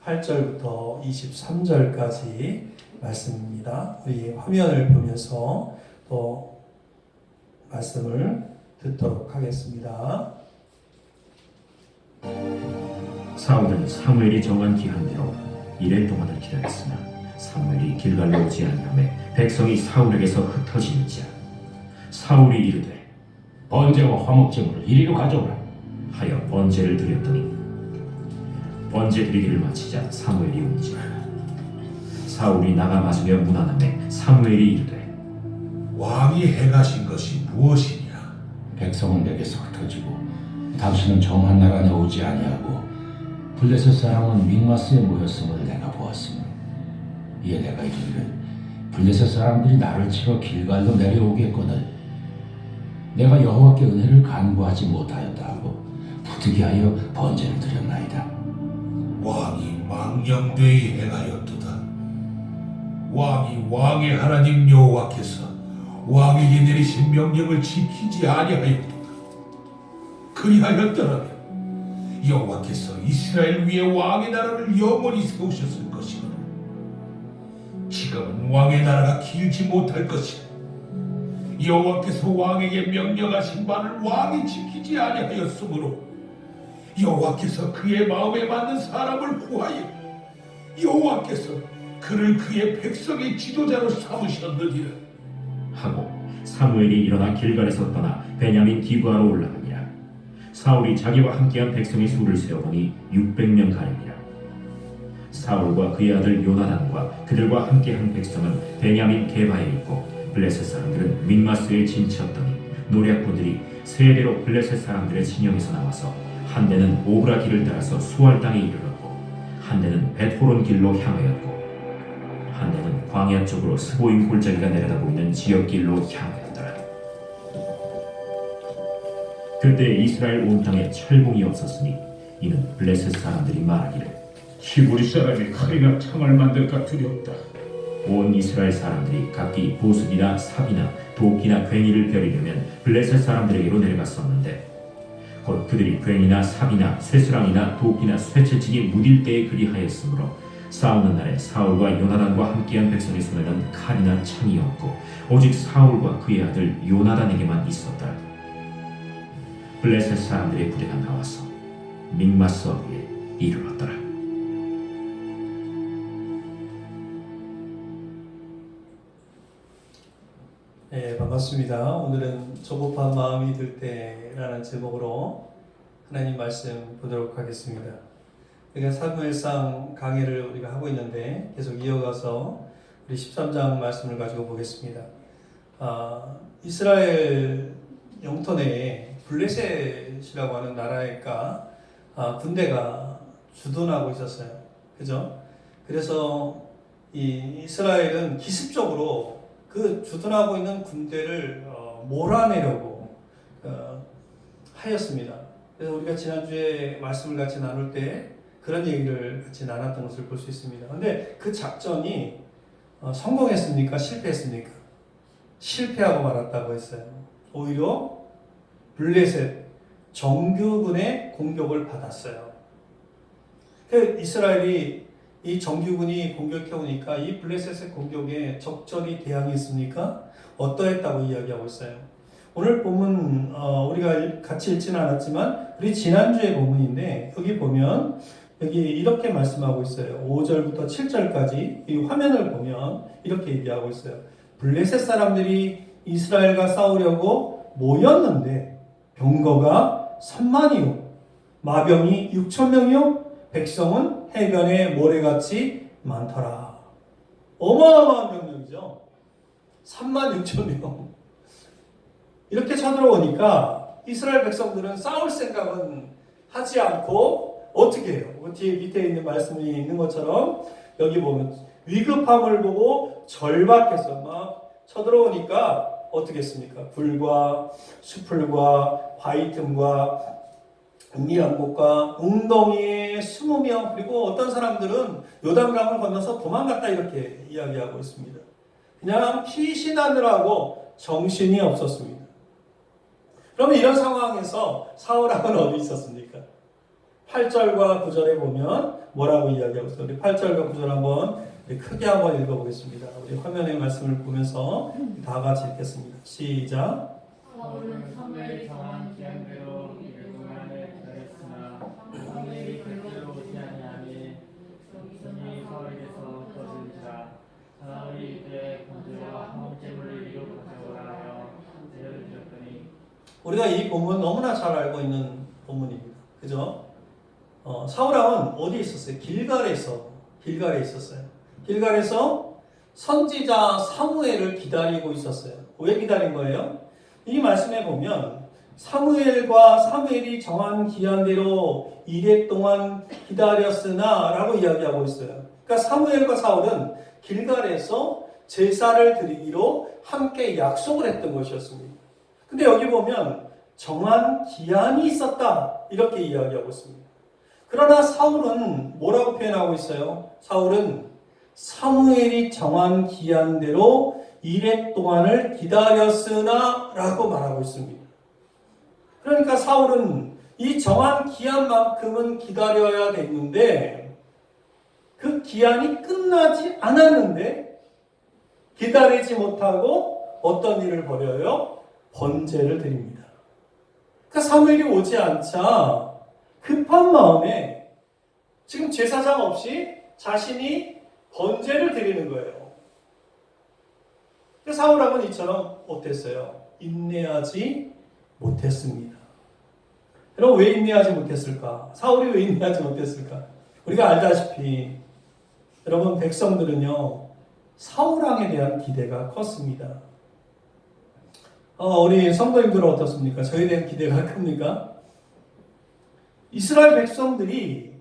8절부터 23절까지 말씀입니다. 우리 화면을 보면서 또 말씀을 듣도록 하겠습니다. 사울은 사무엘이 정한 기한대로 이래 동안을 기다렸으나 사무엘이 길갈로 오지 아니하매 백성이 사울에게서 흩어지는지라. 사울이 이르되 번제와 화목제물을 이리로 가져오라 하여 번제를 드렸더니 번제 드리기를 마치자 사무엘이 온지라. 사울이 나가 맞으며 문안하매 사무엘이 이르되 왕이 행하신 것이 무엇이냐? 백성은 내게서 흩어지고 당신은 정한 나라에 오지 아니하고 블레셋 사람은 믹마스에 모였음을 내가 보았으니 이에 내가 이르기를 블레셋 사람들이 나를 치러 길갈로 내려오겠거늘 내가 여호와께 은혜를 간구하지 못하였다 하고 부득이하여 번제를 드렸나이다. 왕이 망령되이 행하였도다. 왕이 왕의 하나님 여호와께서 왕에게 내리신 명령을 지키지 아니하였도다. 그리하였더라면 여호와께서 이스라엘 위에 왕의 나라를 영원히 세우셨을 것이거늘 지금은 왕의 나라가 길지 못할 것이라. 여호와께서 왕에게 명령하신 바를 왕이 지키지 아니하였으므로 여호와께서 그의 마음에 맞는 사람을 구하여 여호와께서 그를 그의 백성의 지도자로 삼으셨느니라 하고 사무엘이 일어나 길갈에서 떠나 베냐민 기브아로 올라가니라. 사울이 자기와 함께한 백성의 수를 세어보니 600명 가량이라. 사울과 그의 아들 요나단과 그들과 함께한 백성은 베냐민 게바에 있고 블레셋 사람들은 믹마스에 진치었더니 노략부들이 세대로 블레셋 사람들의 진영에서 나와서 한 대는 오브라 길을 따라서 수알 땅에 이르렀고 한 대는 벳호론 길로 향하였고 한 대는 광야 쪽으로 스보임 골짜기가 내려다 보이는 지역길로 향하였더라. 그때 이스라엘 온 땅에 철공이 없었으니 이는 블레셋 사람들이 말하기를 히브리 사람이 칼이나 창을 만들까 두렵다. 온 이스라엘 사람들이 각기 보습이나 삽이나 도끼나 괭이를 벼리려면 블레셋 사람들에게로 내려갔었는데 곧 그들이 괭이나 삽이나 쇠수랑이나 도끼나 쇠채찍이 무딜 때에 그리하였으므로 싸우는 날에 사울과 요나단과 함께한 백성의 손에는 칼이나 창이 없고 오직 사울과 그의 아들 요나단에게만 있었다. 블레셋 사람들의 부대가 나와서 믹마스 어귀에 이르렀더라. 네, 반갑습니다. 오늘은 조급한 마음이 들 때라는 제목으로 하나님 말씀 보도록 하겠습니다. 우리가 사무엘상 강해를 우리가 하고 있는데 계속 이어가서 우리 13장 말씀을 가지고 보겠습니다. 이스라엘 영토 내에 블레셋이라고 하는 나라가 군대가 주둔하고 있었어요. 그죠? 그래서 이 이스라엘은 기습적으로 그 주둔하고 있는 군대를 몰아내려고 하였습니다. 그래서 우리가 지난주에 말씀을 같이 나눌 때 그런 얘기를 같이 나눴던 것을 볼 수 있습니다. 그런데 그 작전이 성공했습니까? 실패했습니까? 실패하고 말았다고 했어요. 오히려 블레셋 정규군의 공격을 받았어요. 그 이스라엘이 이 정규군이 공격해오니까 이 블레셋의 공격에 적절히 대항했습니까? 어떠했다고 이야기하고 있어요. 오늘 본문 우리가 같이 읽지는 않았지만 우리 지난주의 본문인데 여기 보면 여기 이렇게 말씀하고 있어요. 5절부터 7절까지 이 화면을 보면 이렇게 얘기하고 있어요. 블레셋 사람들이 이스라엘과 싸우려고 모였는데 병거가 3만이요 마병이 6,000명이요 백성은 해변에 모래같이 많더라. 어마어마한 병력이죠. 36,000명. 이렇게 쳐들어오니까 이스라엘 백성들은 싸울 생각은 하지 않고 어떻게 해요? 뒤에 밑에 있는 말씀이 있는 것처럼 여기 보면 위급함을 보고 절박해서 막 쳐들어오니까 어떻게 했습니까? 불과 수풀과 바위 틈과 은밀한 곳과 웅덩이에 20명 그리고 어떤 사람들은 요단강을 건너서 도망갔다 이렇게 이야기하고 있습니다. 그냥 피신하느라고 정신이 없었습니다. 그러면 이런 상황에서 사울왕은 어디 있었습니까? 8절과 9절에 보면 뭐라고 이야기하고 있어요? 우리 8절과 9절 한번 크게 한번 읽어보겠습니다. 우리 화면의 말씀을 보면서 다 같이 읽겠습니다. 시작. 사울은 사무엘이 정한 기한대로 이를 동안에 기다렸으나 사무엘이 그대로 오지 아니하니 성이 사울에게서 터진지라. 사울이 이제 번제와 화목제물을 이루 가져오라 하여 제를 드렸더니 우리가 이 본문 너무나 잘 알고 있는 본문입니다. 그죠? 사울왕은 어디에 있었어요? 길갈에 있었어요. 길갈에서 선지자 사무엘을 기다리고 있었어요. 왜 기다린 거예요? 이 말씀에 보면 사무엘이 정한 기한대로 이래 동안 기다렸으나 라고 이야기하고 있어요. 그러니까 사무엘과 사울은 길갈에서 제사를 드리기로 함께 약속을 했던 것이었습니다. 근데 여기 보면 정한 기한이 있었다 이렇게 이야기하고 있습니다. 그러나 사울은 뭐라고 표현하고 있어요? 사울은 사무엘이 정한 기한대로 이래 동안을 기다렸으나 라고 말하고 있습니다. 그러니까 사울은 이 정한 기한만큼은 기다려야 됐는데 그 기한이 끝나지 않았는데 기다리지 못하고 어떤 일을 벌여요? 번제를 드립니다. 그러니까 사무엘이 오지 않자 급한 마음에 지금 제사장 없이 자신이 번제를 드리는 거예요. 사울왕은 이처럼 어땠어요? 인내하지 못했습니다. 여러분 왜 인내하지 못했을까? 사울이 왜 인내하지 못했을까? 우리가 알다시피 여러분 백성들은요 사울왕에 대한 기대가 컸습니다. 우리 성도님들은 어떻습니까? 저희에 대한 기대가 큽니까? 이스라엘 백성들이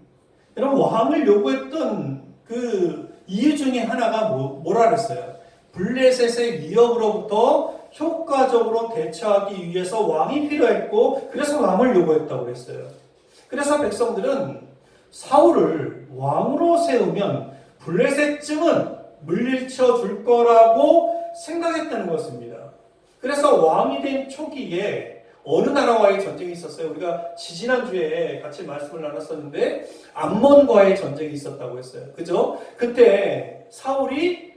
여러분 왕을 요구했던 그 이유 중에 하나가 뭐라 그랬어요? 블레셋의 위협으로부터 효과적으로 대처하기 위해서 왕이 필요했고 그래서 왕을 요구했다고 그랬어요. 그래서 백성들은 사울을 왕으로 세우면 블레셋쯤은 물리쳐 줄 거라고 생각했다는 것입니다. 그래서 왕이 된 초기에 어느 나라와의 전쟁이 있었어요? 우리가 지지난주에 같이 말씀을 나눴었는데 암몬과의 전쟁이 있었다고 했어요. 그죠? 그때 사울이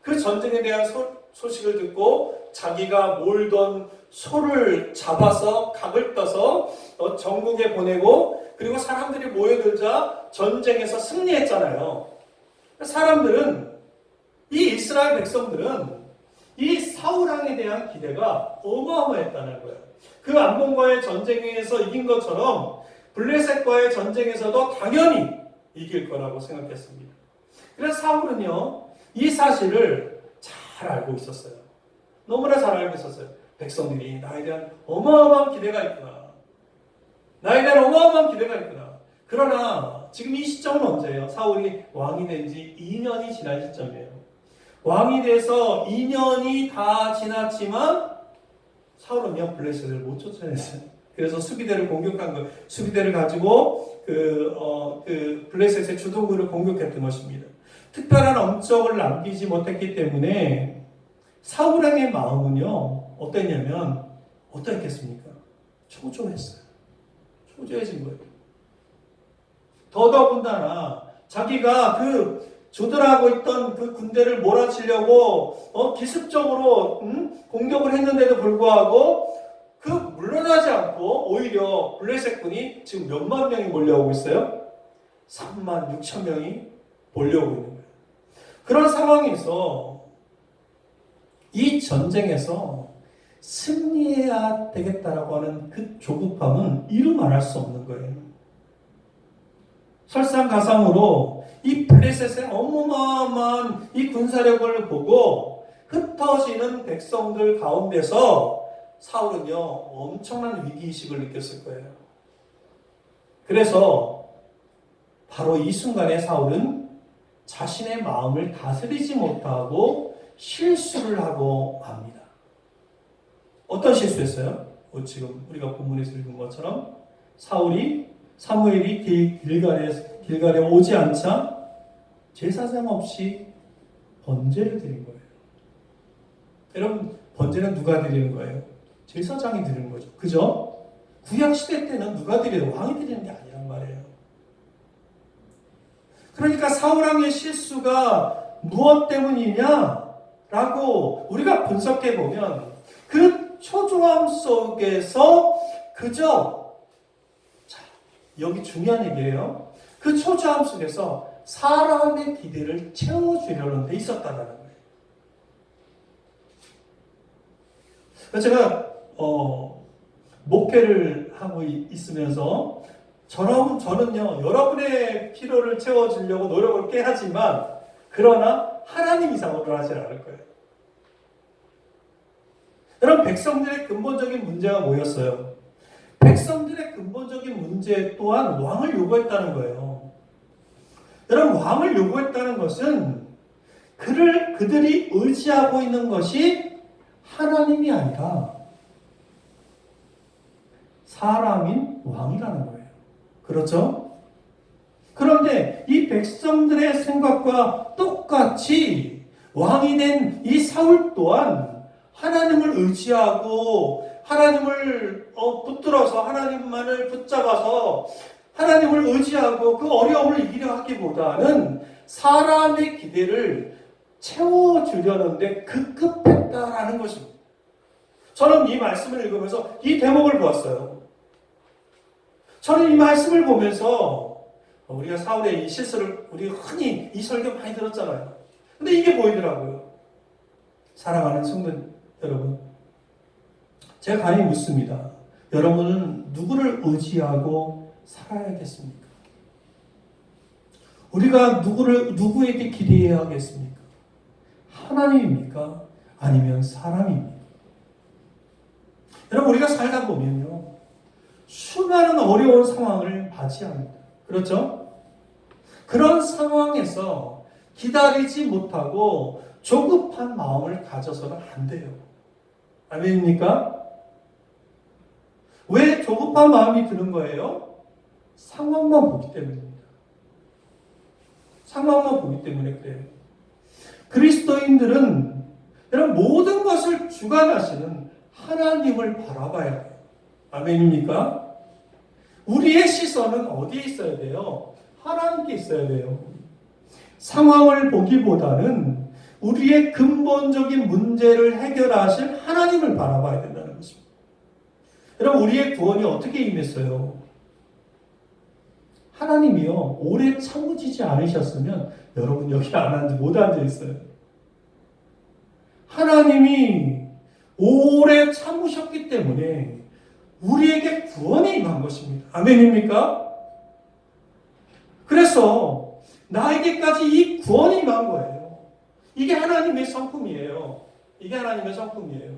그 전쟁에 대한 소식을 듣고 자기가 몰던 소를 잡아서 각을 떠서 전국에 보내고 그리고 사람들이 모여들자 전쟁에서 승리했잖아요. 사람들은 이 이스라엘 백성들은 이 사울왕에 대한 기대가 어마어마했다는 거예요. 그 암몬과의 전쟁에서 이긴 것처럼 블레셋과의 전쟁에서도 당연히 이길 거라고 생각했습니다. 그래서 사울은요 이 사실을 잘 알고 있었어요. 너무나 잘 알고 있었어요. 백성들이 나에 대한 어마어마한 기대가 있구나. 나에 대한 어마어마한 기대가 있구나. 그러나 지금 이 시점은 언제예요? 사울이 왕이 된 지 2년이 지난 시점이에요. 왕이 돼서 2년이 다 지났지만 사울은요 블레셋을 못 쫓아냈어요. 그래서 수비대를 공격한 거, 수비대를 가지고 그 블레셋의 주둔구를 공격했던 것입니다. 특별한 업적을 남기지 못했기 때문에 사울왕의 마음은요 어땠냐면 어떻겠습니까? 초조했어요. 초조해진 거예요. 더더군다나 자기가 그 조절하고 있던 그 군대를 몰아치려고 기습적으로 공격을 했는데도 불구하고 그 물러나지 않고 오히려 블레셋군이 지금 몇만 명이 몰려오고 있어요? 3만 6천 명이 몰려오고 있는 거예요. 그런 상황에서 이 전쟁에서 승리해야 되겠다라고 하는 그 조급함은 이루 말할 수 없는 거예요. 설상가상으로 이 블레셋의 어마어마한 이 군사력을 보고 흩어지는 백성들 가운데서 사울은요 엄청난 위기의식을 느꼈을 거예요. 그래서 바로 이 순간에 사울은 자신의 마음을 다스리지 못하고 실수를 하고 맙니다. 어떤 실수였어요? 지금 우리가 본문에서 읽은 것처럼 사무엘이 길갈에 오지 않자 제사장 없이 번제를 드린 거예요. 여러분 번제는 누가 드리는 거예요? 제사장이 드리는 거죠. 그죠? 구약 시대 때는 누가 드려요? 왕이 드리는 게 아니란 말이에요. 그러니까 사울왕의 실수가 무엇 때문이냐라고 우리가 분석해 보면 그 초조함 속에서 그저, 자, 여기 중요한 얘기예요. 그 초조함 속에서 사람의 기대를 채워주려는 데 있었다는 거예요. 제가 목회를 하고 있으면서 저는요, 여러분의 필요를 채워주려고 노력을 꽤 하지만 그러나 하나님 이상으로 하지 않을 거예요. 여러분, 백성들의 근본적인 문제가 뭐였어요? 백성들의 근본적인 문제 또한 왕을 요구했다는 거예요. 여러분, 왕을 요구했다는 것은 그들이 의지하고 있는 것이 하나님이 아니라 사람인 왕이라는 거예요. 그렇죠? 그런데 이 백성들의 생각과 똑같이 왕이 된 이 사울 또한 하나님을 의지하고 하나님을 붙들어서 하나님만을 붙잡아서 하나님을 의지하고 그 어려움을 이기려 하기보다는 사람의 기대를 채워주려는데 급급했다라는 것입니다. 저는 이 말씀을 읽으면서 이 대목을 보았어요. 저는 이 말씀을 보면서 우리가 사울의 이 실수를 우리 흔히 이 설교 많이 들었잖아요. 근데 이게 보이더라고요. 사랑하는 성도 여러분, 제가 감히 묻습니다. 여러분은 누구를 의지하고 살아야겠습니까? 우리가 누구에게 기대해야 하겠습니까? 하나님입니까? 아니면 사람입니까? 여러분, 우리가 살다 보면요, 수많은 어려운 상황을 맞이합니다. 그렇죠? 그런 상황에서 기다리지 못하고 조급한 마음을 가져서는 안 돼요. 아멘입니까? 왜 조급한 마음이 드는 거예요? 상황만 보기 때문입니다. 상황만 보기 때문에 그래요. 그리스도인들은 여러분 모든 것을 주관하시는 하나님을 바라봐야 해요. 아멘입니까? 우리의 시선은 어디에 있어야 돼요? 하나님께 있어야 돼요. 상황을 보기보다는 우리의 근본적인 문제를 해결하실 하나님을 바라봐야 된다는 것입니다. 여러분, 우리의 구원이 어떻게 임했어요? 하나님이요, 오래 참으시지 않으셨으면 여러분 여기 못 앉아 있어요. 하나님이 오래 참으셨기 때문에 우리에게 구원이 임한 것입니다. 아멘입니까? 그래서 나에게까지 이 구원이 임한 거예요. 이게 하나님의 성품이에요. 이게 하나님의 성품이에요.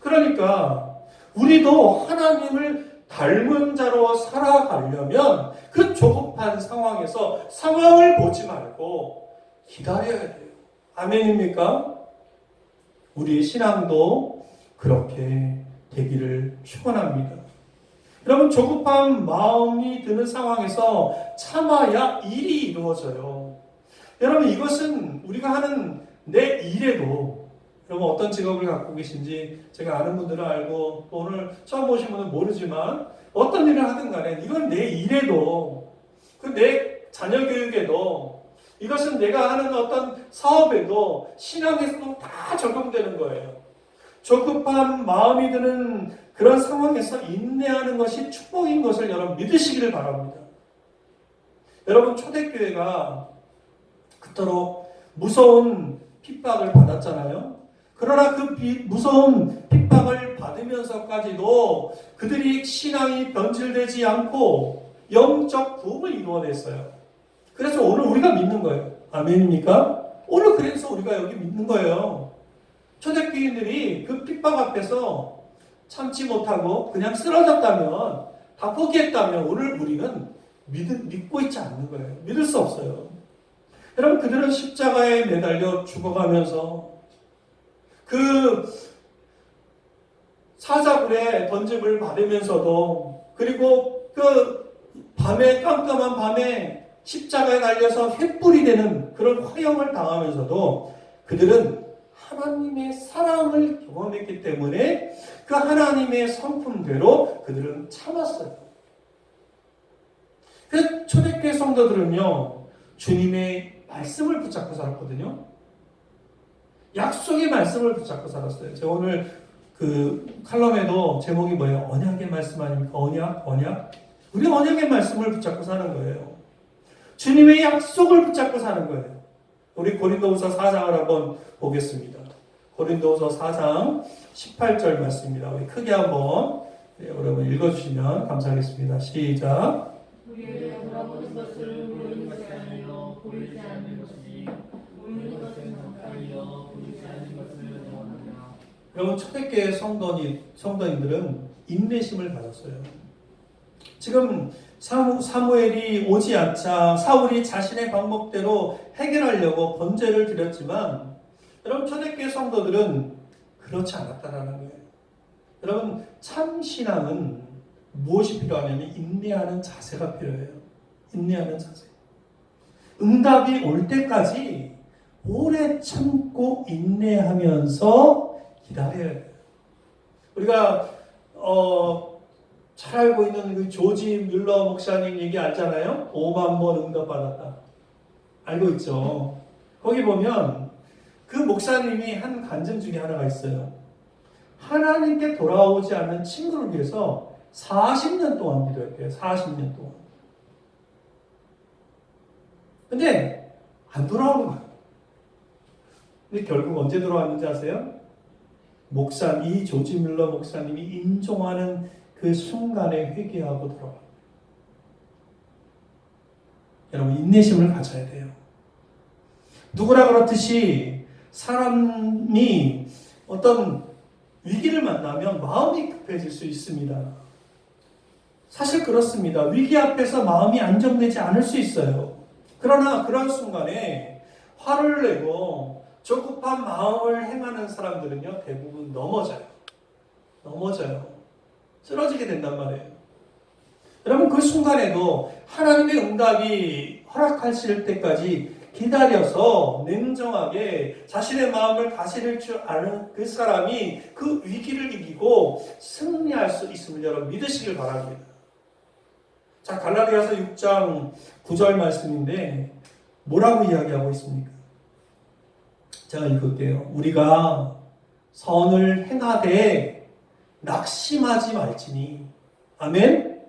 그러니까 우리도 하나님을 닮은 자로 살아가려면 그 조급한 상황에서 상황을 보지 말고 기다려야 돼요. 아멘입니까? 우리의 신앙도 그렇게 되기를 축원합니다. 여러분, 조급한 마음이 드는 상황에서 참아야 일이 이루어져요. 여러분, 이것은 우리가 하는 내 일에도, 여러분 어떤 직업을 갖고 계신지 제가 아는 분들은 알고 또 오늘 처음 오신 분은 모르지만 어떤 일을 하든 간에 이건 내 일에도, 그 내 자녀 교육에도, 이것은 내가 하는 어떤 사업에도 신앙에서도 다 적용되는 거예요. 조급한 마음이 드는 그런 상황에서 인내하는 것이 축복인 것을 여러분 믿으시기를 바랍니다. 여러분, 초대교회가 그토록 무서운 핍박을 받았잖아요. 그러나 그 무서운 핍박을 받으면서까지도 그들이 신앙이 변질되지 않고 영적 부흥을 이루어냈어요. 그래서 오늘 우리가 믿는 거예요. 아멘입니까? 오늘 그래서 우리가 여기 믿는 거예요. 초대교인들이 그 핍박 앞에서 참지 못하고 그냥 쓰러졌다면, 다 포기했다면 오늘 우리는 믿고 있지 않는 거예요. 믿을 수 없어요. 여러분, 그들은 십자가에 매달려 죽어가면서 그 사자굴에 던짐을 받으면서도, 그리고 그 밤에, 깜깜한 밤에 십자가에 달려서 횃불이 되는 그런 화형을 당하면서도 그들은 하나님의 사랑을 경험했기 때문에 그 하나님의 성품대로 그들은 참았어요. 그래서 초대교회 성도들은요, 주님의 말씀을 붙잡고 살았거든요. 약속의 말씀을 붙잡고 살았어요. 제가 오늘 그 칼럼에도 제목이 뭐예요? 언약의 말씀 아닙니까? 언약. 우리 언약의 말씀을 붙잡고 사는 거예요. 주님의 약속을 붙잡고 사는 거예요. 우리 고린도후서 4장을 한번 보겠습니다. 고린도후서 4장 18절 말씀입니다. 우리 크게 한번 여러분 읽어주시면 감사하겠습니다. 시작. 우리의 돌아보는 것을 모르는 것이 아니요 보이지 않는 것이지 보이는 것은 잠깐이요 보이지 않는 것은 영원하다. 여러분 초대교회 성도님들은 인내심을 가졌어요. 지금 사무엘이 오지 않자 사울이 자신의 방법대로 해결하려고 번제를 드렸지만 여러분 초대교회 성도들은 그렇지 않았다라는 거예요. 여러분 참 신앙은 무엇이 필요하냐면 인내하는 자세가 필요해요. 인내하는 자세. 응답이 올 때까지 오래 참고 인내하면서 기다려야 돼요. 우리가 잘 알고 있는 그 조지 뮬러 목사님 얘기 알잖아요. 5만 번 응답받았다. 알고 있죠. 거기 보면 그 목사님이 한 간증 중에 하나가 있어요. 하나님께 돌아오지 않는 친구를 위해서 40년 동안 기도했대요. 40년 동안. 근데 안 돌아오는 거예요. 근데 결국 언제 돌아왔는지 아세요? 이 조지 뮬러 목사님이 임종하는 그 순간에 회개하고 돌아와요. 여러분 인내심을 가져야 돼요. 누구나 그렇듯이 사람이 어떤 위기를 만나면 마음이 급해질 수 있습니다. 사실 그렇습니다. 위기 앞에서 마음이 안정되지 않을 수 있어요. 그러나 그런 순간에 화를 내고 조급한 마음을 행하는 사람들은요 대부분 넘어져요. 쓰러지게 된단 말이에요. 여러분 그 순간에도 하나님의 응답이 허락하실 때까지 기다려서 냉정하게 자신의 마음을 다스릴 줄 아는 그 사람이 그 위기를 이기고 승리할 수 있음을 여러분 믿으시길 바랍니다. 자, 갈라디아서 6장 9절 말씀인데 뭐라고 이야기하고 있습니까? 제가 읽을게요. 우리가 선을 행하되 낙심하지 말지니 아멘.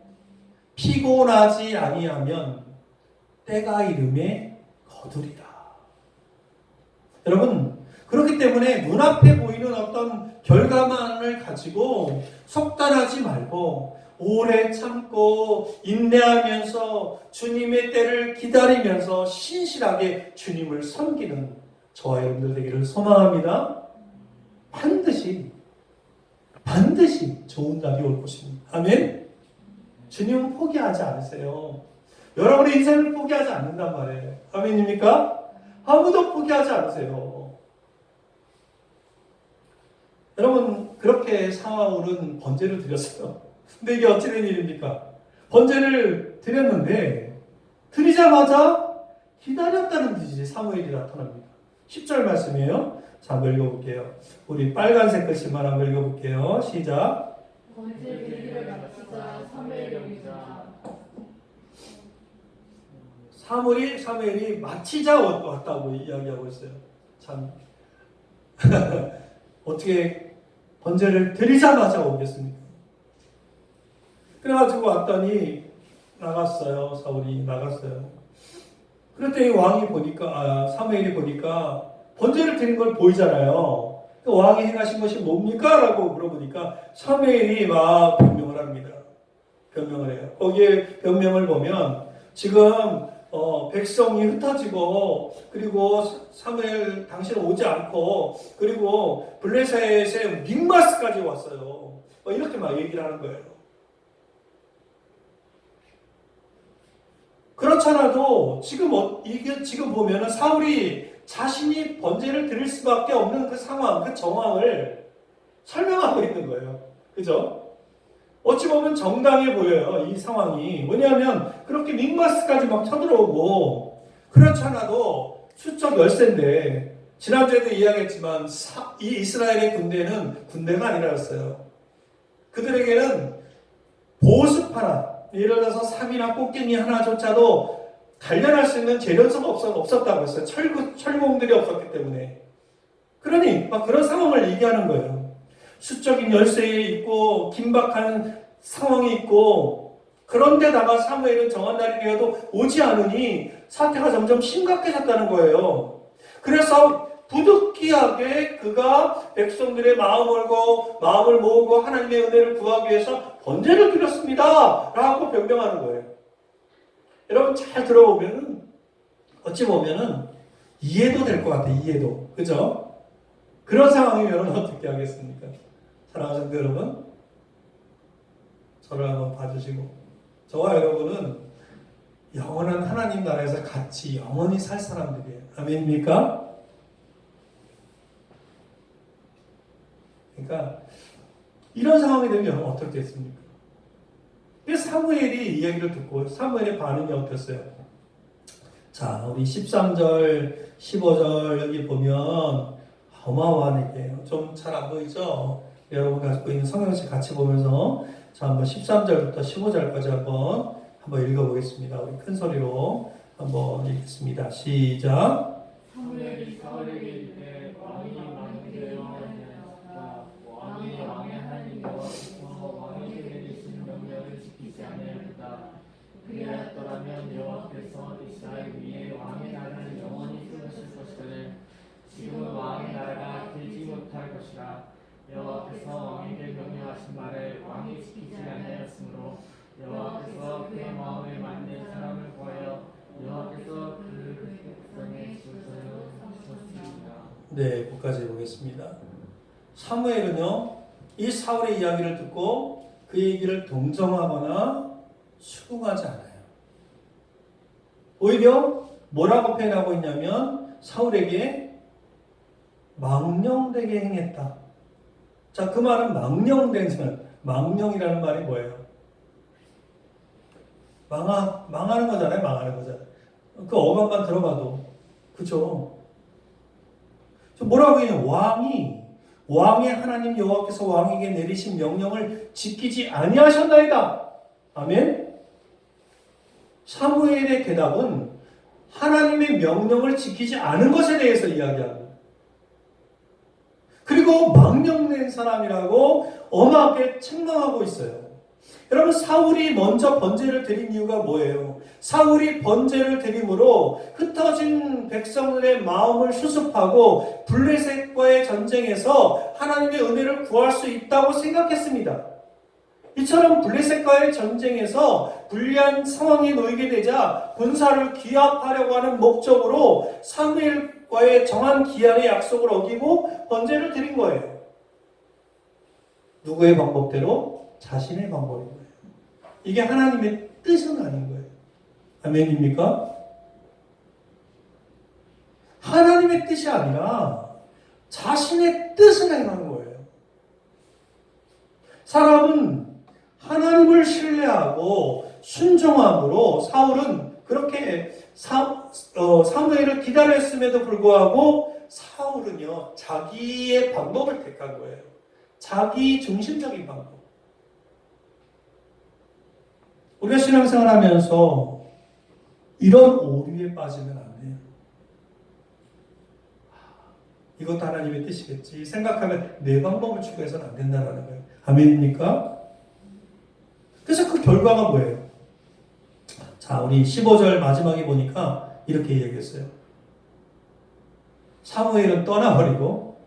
피곤하지 아니하면 때가 이름에 거두리라. 여러분 그렇기 때문에 눈앞에 보이는 어떤 결과만을 가지고 속단하지 말고 오래 참고 인내하면서 주님의 때를 기다리면서 신실하게 주님을 섬기는 저와 여러분들 되기를 소망합니다. 반드시 좋은 날이 올 것입니다. 아멘. 주님은 포기하지 않으세요. 여러분의 인생을 포기하지 않는단 말이에요. 아멘입니까? 아무도 포기하지 않으세요. 여러분 그렇게 사울은 번제를 드렸어요. 근데 이게 어찌된 일입니까? 번제를 드렸는데 드리자마자 기다렸다는 듯이 사무엘이 나타납니다. 10절 말씀이에요. 자, 한번 읽어볼게요. 우리 빨간색 글씨만 한번 읽어볼게요. 시작. 번제 드리기를 마치자 사무엘이 오니라. 사무엘이 마치자 왔다고 이야기하고 있어요. 참 어떻게 번제를 드리자마자 오겠습니까? 그래가지고 왔더니 나갔어요. 사울이 나갔어요. 그랬더니 왕이 보니까 사무엘이 보니까 번제를 드린 걸 보이잖아요. 그 왕이 행하신 것이 뭡니까? 라고 물어보니까 사무엘이 막 변명을 합니다. 변명을 해요. 거기에 변명을 보면 지금 백성이 흩어지고 그리고 사무엘 당신은 오지 않고 그리고 블레셋의 믹마스까지 왔어요. 이렇게 막 얘기를 하는 거예요. 그렇잖아도 지금 보면은 사울이 자신이 번제를 드릴 수밖에 없는 그 상황, 그 정황을 설명하고 있는 거예요. 그죠? 어찌 보면 정당해 보여요. 이 상황이. 왜냐하면 그렇게 믹마스까지 막 쳐들어오고 그렇잖아도 숫자 열세인데 지난주에도 이야기했지만 이 이스라엘의 군대는 군대가 아니라였어요. 그들에게는 보습 하나, 예를 들어서 3이나 꽃갱이 하나조차도 단련할 수 있는 재련소가 없었다고 했어요. 철공들이 없었기 때문에. 그러니 막 그런 상황을 얘기하는 거예요. 수적인 열세에 있고 긴박한 상황이 있고, 그런데다가 사무엘은 정한 날이 되어도 오지 않으니 사태가 점점 심각해졌다는 거예요. 그래서 부득이하게 그가 백성들의 마음을 모으고 하나님의 은혜를 구하기 위해서 번제를 드렸습니다 라고 변명하는 거예요. 여러분 잘 들어보면 어찌 보면은 이해도 될 것 같아요. 이해도. 그죠? 그런 상황이면 어떻게 하겠습니까? 사랑하는 성도 여러분, 저를 한번 봐주시고, 저와 여러분은 영원한 하나님 나라에서 같이 영원히 살 사람들이에요. 아멘입니까? 그러니까 이런 상황이 되면 어떻겠습니까? 사무엘이 이야기를 듣고 사무엘의 반응이 어땠어요? 자, 우리 13절, 15절 여기 보면 어마어마한 얘기예요. 좀 잘 안 보이죠? 여러분 가지고 있는 성경책 같이 보면서 자, 한번 13절부터 15절까지 한번 읽어보겠습니다. 우리 큰 소리로 한번 읽겠습니다. 시작. 사무엘이 사울에게 이르되 왕이 망되어 왕이 왕의 하나님 여호와께서 왕에게 내리신 명령을 지키지 아니하였다. 그리하였더라면 여호와께서 이스라엘 위에 왕의 나라를 영원히 세우실 것이거늘 지금은 왕의 나라가 길지 못할 것이라. 여호와께서 왕에게 명령하신 말을 왕이 지키지 아니하였으므로 여호와께서 그의 마음에 맞는 사람을 구하여 여호와께서 그 백성의 지도자로 삼으셨습니다. 네, 거기까지 보겠습니다. 사무엘은요, 이 사울의 이야기를 듣고 그 얘기를 동정하거나 수긍하지 않아요. 오히려 뭐라고 표현하고 있냐면 사울에게 망령되게 행했다. 자, 그 말은 망령된 사람, 망령이라는 말이 뭐예요? 망하는 거잖아요. 망하는 거잖아요. 그 어감만 들어봐도. 그죠? 뭐라고 해요? 왕의 하나님 여호와께서 왕에게 내리신 명령을 지키지 아니하셨나이다. 아멘? 사무엘의 대답은 하나님의 명령을 지키지 않은 것에 대해서 이야기합니다. 그리고 망령된 사람이라고 엄하게 책망하고 있어요. 여러분, 사울이 먼저 번제를 드린 이유가 뭐예요? 사울이 번제를 드림으로 흩어진 백성들의 마음을 수습하고 블레셋과의 전쟁에서 하나님의 은혜를 구할 수 있다고 생각했습니다. 이처럼 블레셋과의 전쟁에서 불리한 상황에 놓이게 되자 군사를 기합하려고 하는 목적으로 사무엘과의 정한 기한의 약속을 어기고 번제를 드린 거예요. 누구의 방법대로? 자신의 방법인 거예요. 이게 하나님의 뜻은 아닌 거예요. 아멘입니까? 하나님의 뜻이 아니라 자신의 뜻을 행하는 거예요. 사람은 하나님을 신뢰하고 순종함으로 사울은 그렇게 사무엘을 기다렸음에도 불구하고 사울은요, 자기의 방법을 택한 거예요. 자기 중심적인 방법. 우리가 신앙생활 하면서 이런 오류에 빠지면 안 돼요. 이것도 하나님의 뜻이겠지 생각하면 내 방법을 추구해서는 안 된다는 거예요. 아멘입니까? 그래서 그 결과가 뭐예요? 자, 우리 15절 마지막에 보니까 이렇게 얘기했어요. 사무엘은 떠나버리고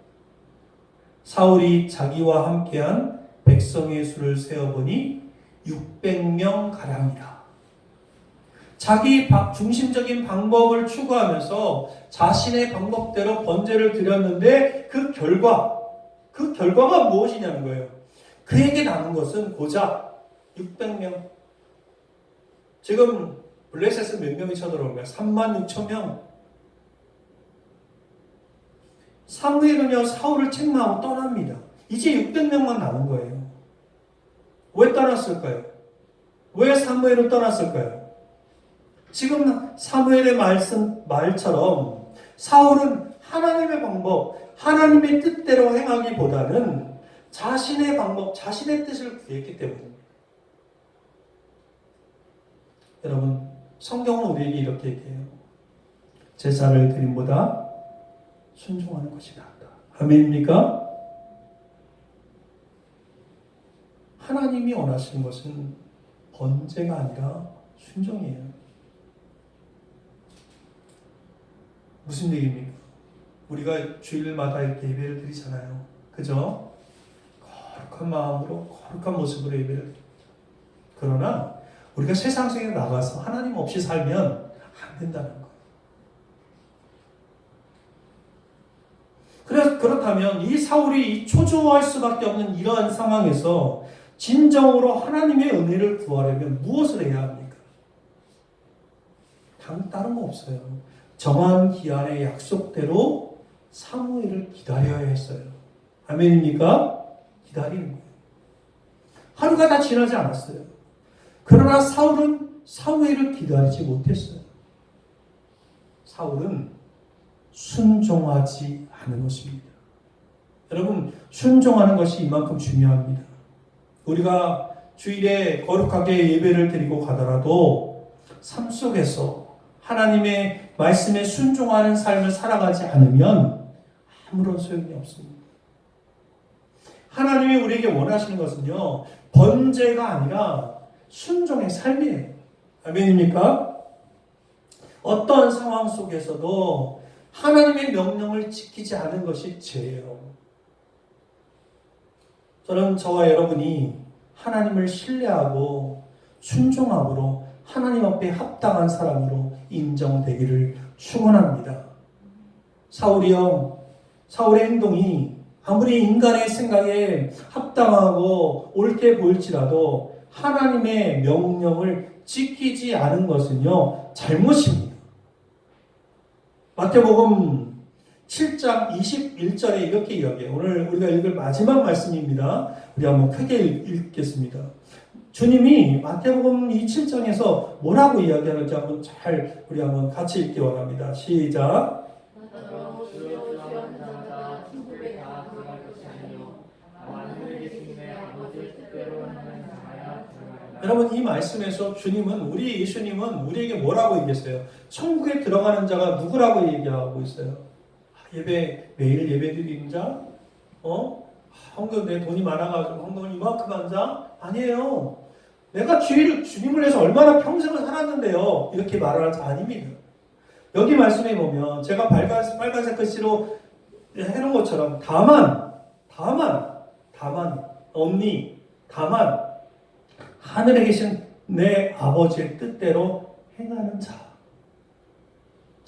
사울이 자기와 함께한 백성의 수를 세어보니 600명 가량이라. 자기 중심적인 방법을 추구하면서 자신의 방법대로 번제를 드렸는데 그 결과가 무엇이냐는 거예요. 그에게 남은 것은 고작 600명. 지금 블레셋은 몇 명이 쳐들어온 거야? 36,000명. 사무엘은요, 사울을 책망하고 떠납니다. 이제 600명만 남은 거예요. 왜 떠났을까요? 왜 사무엘은 떠났을까요? 지금 사무엘의 말처럼 사울은 하나님의 방법, 하나님의 뜻대로 행하기보다는 자신의 방법, 자신의 뜻을 구했기 때문입니다. 여러분, 성경은 우리에게 이렇게 얘기해요. 제사를 드림보다 순종하는 것이 낫다. 아멘입니까? 하나님이 원하시는 것은 번제가 아니라 순종이에요. 무슨 얘기입니까? 우리가 주일마다 이렇게 예배를 드리잖아요. 그죠? 거룩한 마음으로 거룩한 모습으로 예배를 드립니다. 그러나 우리가 세상 속에 나가서 하나님 없이 살면 안 된다는 거예요. 그렇다면 이 사울이 초조할 수밖에 없는 이러한 상황에서 진정으로 하나님의 은혜를 구하려면 무엇을 해야 합니까? 다른 거 없어요. 정한 기한의 약속대로 사무엘을 기다려야 했어요. 아멘입니까? 기다리는 거예요. 하루가 다 지나지 않았어요. 그러나 사울은 사무엘을 기다리지 못했어요. 사울은 순종하지 않은 것입니다. 여러분, 순종하는 것이 이만큼 중요합니다. 우리가 주일에 거룩하게 예배를 드리고 가더라도 삶 속에서 하나님의 말씀에 순종하는 삶을 살아가지 않으면 아무런 소용이 없습니다. 하나님이 우리에게 원하시는 것은요, 번제가 아니라 순종의 삶이에요. 아멘입니까? 어떤 상황 속에서도 하나님의 명령을 지키지 않은 것이 죄예요. 저는 저와 여러분이 하나님을 신뢰하고 순종함으로 하나님 앞에 합당한 사람으로 인정되기를 축원합니다. 사울의 행동이 아무리 인간의 생각에 합당하고 옳게 보일지라도 하나님의 명령을 지키지 않은 것은요, 잘못입니다. 마태복음 7장 21절에 이렇게 이야기해요. 오늘 우리가 읽을 마지막 말씀입니다. 우리 한번 크게 읽겠습니다. 주님이 마태복음 이 7장에서 뭐라고 이야기하는지 우리 한번 같이 읽기 원합니다. 시작. 여러분, 이 말씀에서 우리 예수님은 우리에게 뭐라고 얘기했어요? 천국에 들어가는 자가 누구라고 얘기하고 있어요? 매일 예배 드리는 자? 헌금 내 돈이 많아가지고 헌금을 이만큼 한 자? 아니에요. 내가 주님을 위해서 얼마나 평생을 살았는데요. 이렇게 말을 한 자 아닙니다. 여기 말씀에 보면 제가 빨간색 글씨로 해놓은 것처럼 다만 하늘에 계신 내 아버지의 뜻대로 행하는 자.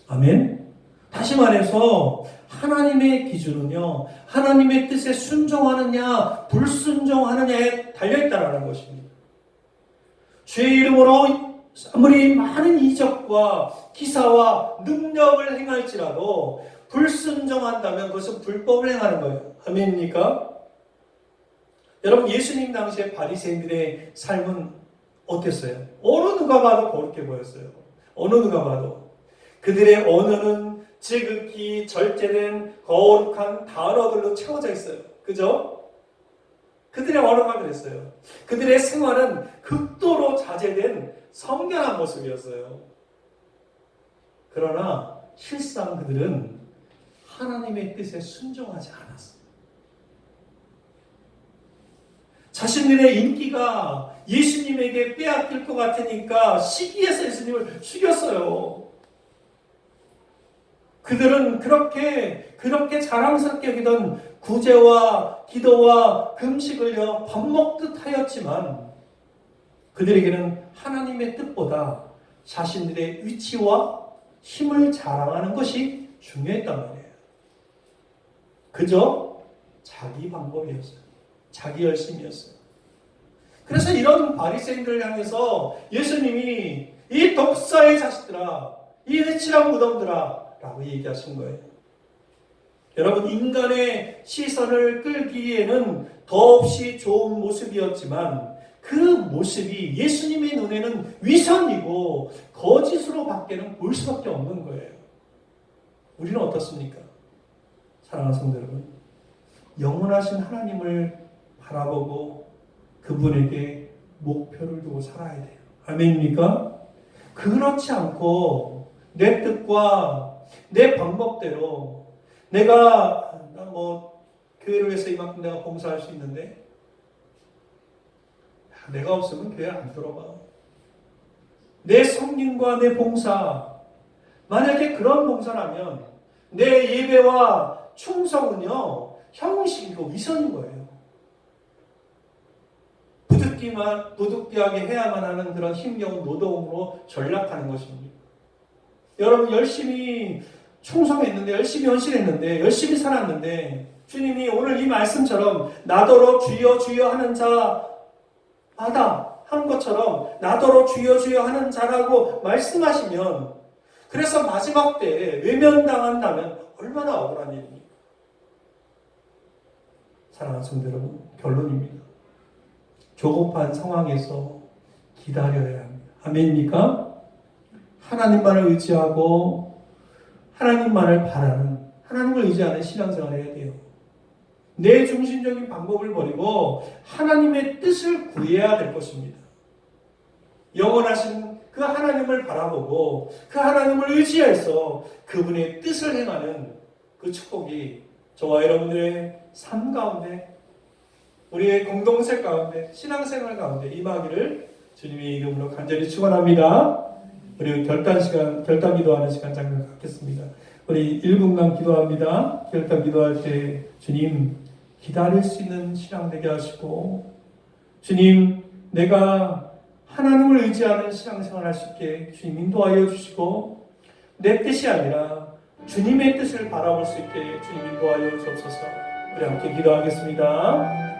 아멘. 다시 말해서 하나님의 기준은요, 하나님의 뜻에 순종하느냐 불순종하느냐에 달려있다는 것입니다. 주의 이름으로 아무리 많은 이적과 기사와 능력을 행할지라도 불순종한다면 그것은 불법을 행하는 거예요. 아멘입니까? 여러분, 예수님 당시에 바리새인들의 삶은 어땠어요? 어느 누가 봐도 거룩해 보였어요. 어느 누가 봐도. 그들의 언어는 지극히 절제된 거룩한 단어들로 채워져 있어요. 그죠? 그들의 언어가 그랬어요. 그들의 생활은 극도로 자제된 성결한 모습이었어요. 그러나 실상 그들은 하나님의 뜻에 순종하지 않았어요. 자신들의 인기가 예수님에게 빼앗길 것 같으니까 시기해서 예수님을 죽였어요. 그들은 그렇게 자랑스럽게 여기던 구제와 기도와 금식을요, 밥 먹듯 하였지만 그들에게는 하나님의 뜻보다 자신들의 위치와 힘을 자랑하는 것이 중요했단 말이에요. 그저 자기 방법이었어요. 자기 열심이었어요. 그래서 이런 바리새인들을 향해서 예수님이 이 독사의 자식들아, 이 회칠한 무덤들아 라고 얘기하신 거예요. 여러분, 인간의 시선을 끌기에는 더없이 좋은 모습이었지만 그 모습이 예수님의 눈에는 위선이고 거짓으로 밖에는 볼 수밖에 없는 거예요. 우리는 어떻습니까? 사랑하는 성도 여러분, 영원하신 하나님을 바라보고 그분에게 목표를 두고 살아야 돼요. 아멘입니까? 그렇지 않고 내 뜻과 내 방법대로 내가 교회를 위해서 이만큼 내가 봉사할 수 있는데 내가 없으면 교회 안 들어가. 내 성김과 내 봉사, 만약에 그런 봉사라면 내 예배와 충성은요 형식이고 위선인 거예요. 부득이하게 해야만 하는 그런 힘겨운 노동으로 전락하는 것입니다. 여러분 열심히 충성했는데, 열심히 헌신했는데, 열심히 살았는데 주님이 오늘 이 말씀처럼 나더러 주여 주여 하는 자마다 하는 것처럼 나더러 주여 주여 하는 자라고 말씀하시면, 그래서 마지막 때에 외면당한다면 얼마나 억울한 일입니까? 사랑하는 성도 여러분, 결론입니다. 조급한 상황에서 기다려야 합니다. 아멘입니까? 하나님만을 의지하고 하나님만을 바라는, 하나님을 의지하는 신앙생활을 해야 돼요. 내 중심적인 방법을 버리고 하나님의 뜻을 구해야 될 것입니다. 영원하신 그 하나님을 바라보고 그 하나님을 의지해서 그분의 뜻을 행하는 그 축복이 저와 여러분들의 삶 가운데, 우리의 공동체 가운데, 신앙생활 가운데 임하기를 주님의 이름으로 간절히 축원합니다. 우리 결단 기도하는 시간 잠깐 갖겠습니다. 우리 1분간 기도합니다. 결단 기도할 때 주님 기다릴 수 있는 신앙 되게 하시고, 주님 내가 하나님을 의지하는 신앙생활 할 수 있게 주님 인도하여 주시고, 내 뜻이 아니라 주님의 뜻을 바라볼 수 있게 주님 인도하여 주옵소서. 우리 함께 기도하겠습니다.